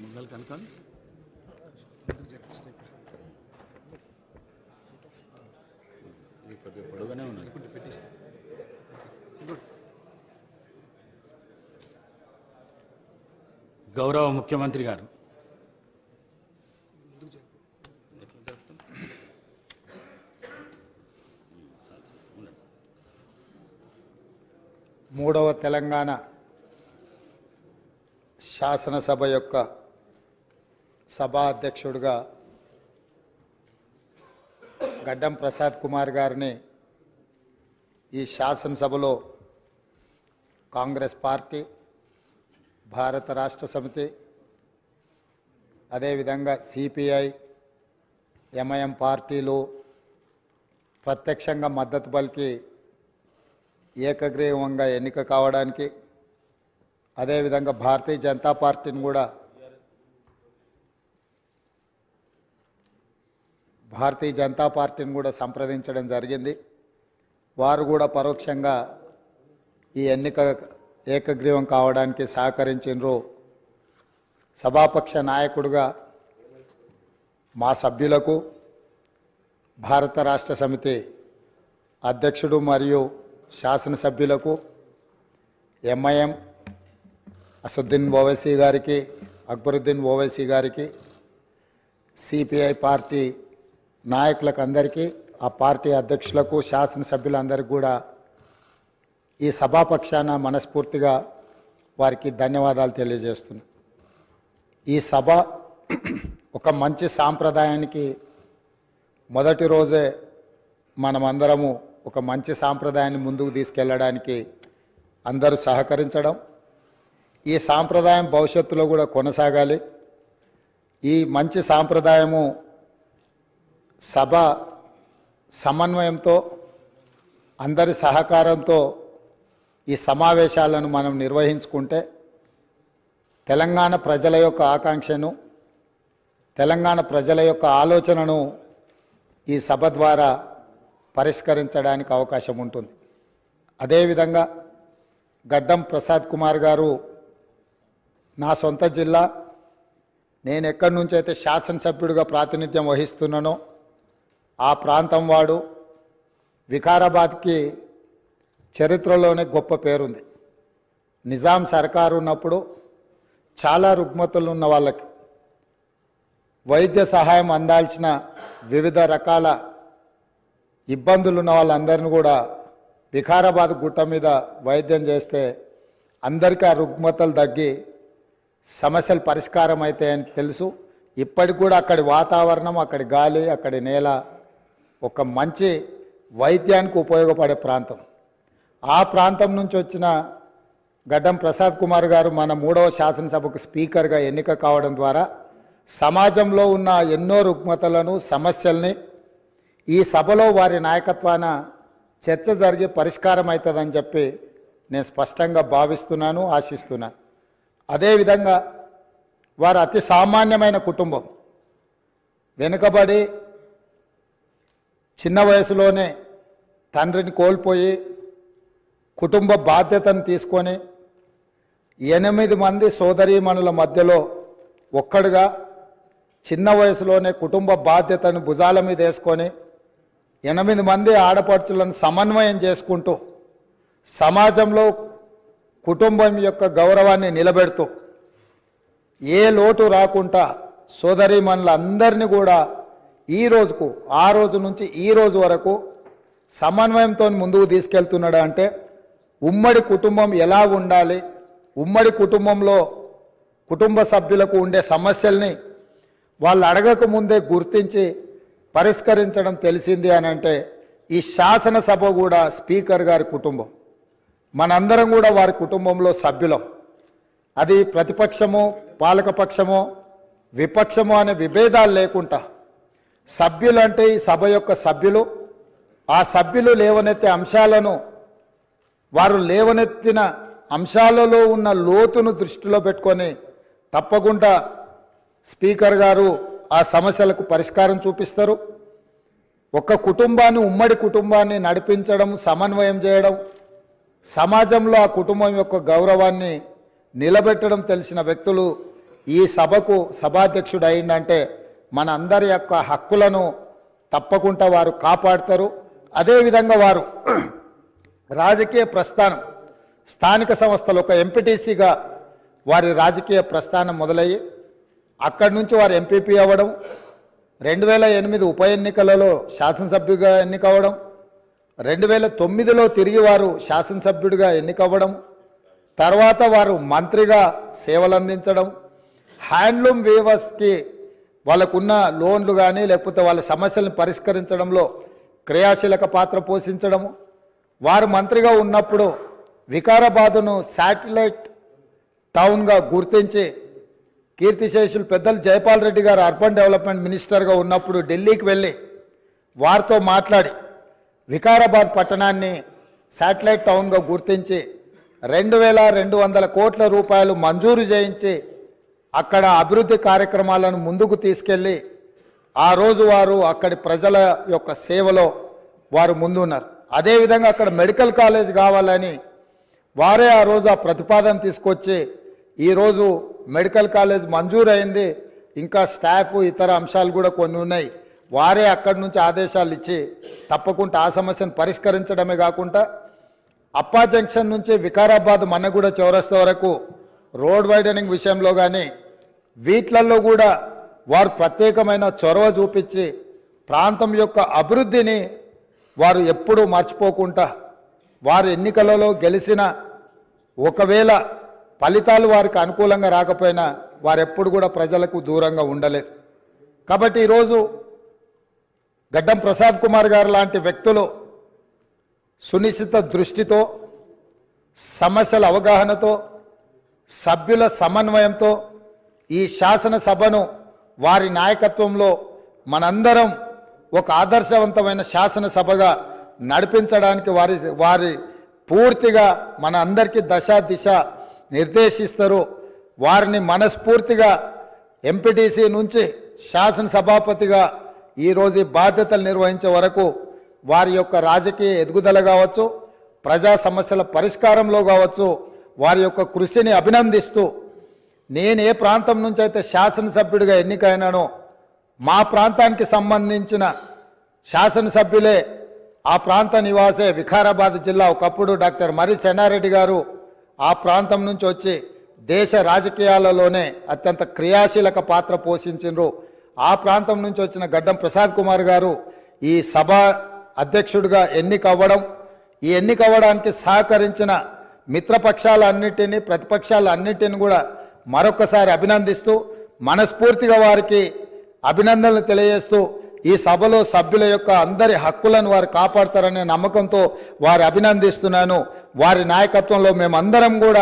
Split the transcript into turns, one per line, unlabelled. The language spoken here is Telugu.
మంగళ కనకం కొద్దిగా పొడుగానే ఉన్నది. గౌరవ ముఖ్యమంత్రి గారు
మూడవ తెలంగాణ శాసనసభ యొక్క సభా అధ్యక్షుడిగా గడ్డం ప్రసాద్ కుమార్ గారిని ఈ శాసనసభలో కాంగ్రెస్ పార్టీ, భారత రాష్ట్ర సమితి, అదేవిధంగా సిపిఐ, ఎంఐఎం పార్టీలు ప్రత్యక్షంగా మద్దతు పలికి ఏకగ్రీవంగా ఎన్నిక కావడానికి, అదేవిధంగా భారతీయ జనతా పార్టీని కూడా సంప్రదించడం జరిగింది. వారు కూడా పరోక్షంగా ఈ ఎన్నిక ఏకగ్రీవం కావడానికి సహకరించారు. సభాపక్ష నాయకుడిగా మా సభ్యులకు, భారత రాష్ట్ర సమితి అధ్యక్షుడు మరియు శాసనసభ్యులకు, ఎంఐఎం అసదుద్దీన్ ఓవైసీ గారికి, అక్బరుద్దీన్ ఓవైసీ గారికి, సిపిఐ పార్టీ నాయకులకు అందరికీ, ఆ పార్టీ అధ్యక్షులకు, శాసనసభ్యులందరికీ కూడా ఈ సభాపక్షాన మనస్ఫూర్తిగా వారికి ధన్యవాదాలు తెలియజేస్తున్నాను. ఈ సభ ఒక మంచి సాంప్రదాయానికి మొదటి రోజే మనమందరము ఒక మంచి సాంప్రదాయాన్ని ముందుకు తీసుకెళ్ళడానికి అందరూ సహకరించడం, ఈ సాంప్రదాయం భవిష్యత్తులో కూడా కొనసాగాలి. ఈ మంచి సాంప్రదాయము సభ సమన్వయంతో, అందరి సహకారంతో ఈ సమావేశాలను మనం నిర్వహించుకుంటే తెలంగాణ ప్రజల యొక్క ఆకాంక్షను, తెలంగాణ ప్రజల యొక్క ఆలోచనను ఈ సభ ద్వారా పరిష్కరించడానికి అవకాశం ఉంటుంది. అదేవిధంగా గడ్డం ప్రసాద్ కుమార్ గారు నా సొంత జిల్లా, నేను ఎక్కడి నుంచి అయితే శాసనసభ్యుడిగా ప్రాతినిధ్యం వహిస్తున్నానో ఆ ప్రాంతం వాడు. వికారాబాద్కి చరిత్రలోనే గొప్ప పేరుంది. నిజాం సర్కారు ఉన్నప్పుడు చాలా రుగ్మతలు ఉన్న వాళ్ళకి వైద్య సహాయం అందాల్సిన వివిధ రకాల ఇబ్బందులు ఉన్న వాళ్ళందరినీ కూడా వికారాబాద్ గుట్ట మీద వైద్యం చేస్తే అందరికీ ఆ రుగ్మతలు తగ్గి సమస్యలు పరిష్కారం అవుతాయని తెలుసు. ఇప్పటికి కూడా అక్కడి వాతావరణం, అక్కడి గాలి, అక్కడి నేల ఒక మంచి వైద్యానికి ఉపయోగపడే ప్రాంతం. ఆ ప్రాంతం నుంచి వచ్చిన గడ్డం ప్రసాద్ కుమార్ గారు మన 3వ శాసనసభకు స్పీకర్గా ఎన్నిక కావడం ద్వారా సమాజంలో ఉన్న ఎన్నో రుగ్మతలను, సమస్యల్ని ఈ సభలో వారి నాయకత్వాన చర్చ జరిగి పరిష్కారం అవుతుందని చెప్పి నేను స్పష్టంగా భావిస్తున్నాను, ఆశిస్తున్నాను. అదేవిధంగా వారు అతి సామాన్యమైన కుటుంబం. వెనుకబడి చిన్న వయసులోనే తండ్రిని కోల్పోయి కుటుంబ బాధ్యతను తీసుకొని 8 మంది సోదరీమణుల మధ్యలో ఒక్కడుగా చిన్న వయసులోనే కుటుంబ బాధ్యతను భుజాల మీద వేసుకొని 8 మంది ఆడపడుచులను సమన్వయం చేసుకుంటూ సమాజంలో కుటుంబం యొక్క గౌరవాన్ని నిలబెడుతూ ఏ లోటు రాకుండా సోదరీమణులందరినీ కూడా ఈ రోజుకు, ఆ రోజు నుంచి ఈ రోజు వరకు సమన్వయంతో ముందుకు తీసుకెళ్తున్నాడు. అంటే ఉమ్మడి కుటుంబం ఎలా ఉండాలి, ఉమ్మడి కుటుంబంలో కుటుంబ సభ్యులకు ఉండే సమస్యల్ని వాళ్ళు అడగక ముందే గుర్తించి పరిష్కరించడం తెలిసింది అని అంటే ఈ శాసనసభ కూడా స్పీకర్ గారి కుటుంబం. మనందరం కూడా వారి కుటుంబంలో సభ్యులం. అది ప్రతిపక్షమో, పాలకపక్షమో, విపక్షమో అనే విభేదాలు లేకుండా సభ్యులు అంటే ఈ సభ యొక్క సభ్యులు. ఆ సభ్యులు లేవనెత్తే అంశాలను, వారు లేవనెత్తిన అంశాలలో ఉన్న లోతును దృష్టిలో పెట్టుకొని తప్పకుండా స్పీకర్ గారు ఆ సమస్యలకు పరిష్కారం చూపిస్తారు. ఒక కుటుంబాన్ని, ఉమ్మడి కుటుంబాన్ని నడిపించడం, సమన్వయం చేయడం, సమాజంలో ఆ కుటుంబం యొక్క గౌరవాన్ని నిలబెట్టడం తెలిసిన వ్యక్తులు ఈ సభకు సభాధ్యక్షుడు అయిందంటే మన అందరి యొక్క హక్కులను తప్పకుండా వారు కాపాడతారు. అదేవిధంగా వారు రాజకీయ ప్రస్థానం స్థానిక సంస్థలు ఒక ఎంపీటీసీగా వారి రాజకీయ ప్రస్థానం మొదలయ్యి అక్కడి నుంచి వారు ఎంపీపీ అవ్వడం, 2008 ఉప ఎన్నికలలో శాసనసభ్యుడిగా ఎన్నికవ్వడం, 2009లో తిరిగి వారు శాసనసభ్యుడిగా ఎన్నికవ్వడం, తర్వాత వారు మంత్రిగా సేవలు అందించడం, హ్యాండ్లూమ్ వీవర్స్కి వాళ్ళకున్న లోన్లు కానీ లేకపోతే వాళ్ళ సమస్యలను పరిష్కరించడంలో క్రియాశీలక పాత్ర పోషించడము, వారు మంత్రిగా ఉన్నప్పుడు వికారాబాదును శాటిలైట్ టౌన్గా గుర్తించి కీర్తిశేషులు పెద్దలు జైపాల్ రెడ్డి గారు అర్బన్ డెవలప్మెంట్ మినిస్టర్గా ఉన్నప్పుడు ఢిల్లీకి వెళ్ళి వారితో మాట్లాడి వికారాబాద్ పట్టణాన్ని శాటిలైట్ టౌన్గా గుర్తించి 2200 కోట్ల రూపాయలు మంజూరు చేయించి అక్కడ అభివృద్ధి కార్యక్రమాలను ముందుకు తీసుకెళ్ళి ఆ రోజు వారు అక్కడి ప్రజల యొక్క సేవలో వారు ముందున్నారు. అదేవిధంగా అక్కడ మెడికల్ కాలేజ్ కావాలని వారే ఆ రోజు ఆ ప్రతిపాదన తీసుకొచ్చి ఈరోజు మెడికల్ కాలేజ్ మంజూరు అయింది. ఇంకా స్టాఫ్ ఇతర అంశాలు కూడా కొన్ని ఉన్నాయి. వారే అక్కడి నుంచి ఆదేశాలు ఇచ్చి తప్పకుండా ఆ సమస్యను పరిష్కరించడమే కాకుండా అప్పా జంక్షన్ నుంచి వికారాబాద్ మన్నగూడ చౌరస్తా వరకు రోడ్ వైడనింగ్ విషయంలో కానీ వీట్లల్లో కూడా వారు ప్రత్యేకమైన చొరవ చూపించి ప్రాంతం యొక్క అభివృద్ధిని వారు ఎప్పుడూ మర్చిపోకుండా వారు ఎన్నికలలో గెలిచిన ఒకవేళ ఫలితాలు వారికి అనుకూలంగా రాకపోయినా వారెప్పుడు కూడా ప్రజలకు దూరంగా ఉండలేదు. కాబట్టి ఈరోజు గడ్డం ప్రసాద్ కుమార్ గారు లాంటి వ్యక్తులు సునిశ్చిత దృష్టితో, సమస్యల అవగాహనతో, సభ్యుల సమన్వయంతో ఈ శాసనసభను వారి నాయకత్వంలో మనందరం ఒక ఆదర్శవంతమైన శాసనసభగా నడిపించడానికి వారి పూర్తిగా మన అందరికీ దశ దిశ నిర్దేశిస్తారు. వారిని మనస్ఫూర్తిగా ఎంపీటీసీ నుంచి శాసనసభాపతిగా ఈరోజు ఈ బాధ్యతలు నిర్వహించే వరకు వారి యొక్క రాజకీయ ఎదుగుదల కావచ్చు, ప్రజా సమస్యల పరిష్కారంలో కావచ్చు, వారి యొక్క కృషిని అభినందిస్తూ నేను ఏ ప్రాంతం నుంచి అయితే శాసనసభ్యుడిగా ఎన్నికైనానో మా ప్రాంతానికి సంబంధించిన శాసనసభ్యులే ఆ ప్రాంత నివాసే వికారాబాద్ జిల్లా ఒకప్పుడు డాక్టర్ మర్రి చెన్నారెడ్డి గారు ఆ ప్రాంతం నుంచి వచ్చి దేశ రాజకీయాలలోనే అత్యంత క్రియాశీలక పాత్ర పోషించారు. ఆ ప్రాంతం నుంచి వచ్చిన గడ్డం ప్రసాద్ కుమార్ గారు ఈ సభ అధ్యక్షుడిగా ఎన్నికవ్వడం, ఈ ఎన్నికవ్వడానికి సహకరించిన మిత్రపక్షాలన్నిటినీ ప్రతిపక్షాలన్నిటిని కూడా మరొకసారి అభినందిస్తూ మనస్ఫూర్తిగా వారికి అభినందనలు తెలియజేస్తూ ఈ సభలో సభ్యుల యొక్క అందరి హక్కులను వారు కాపాడతారనే నమ్మకంతో వారి అభినందిస్తున్నాను. వారి నాయకత్వంలో మేమందరం కూడా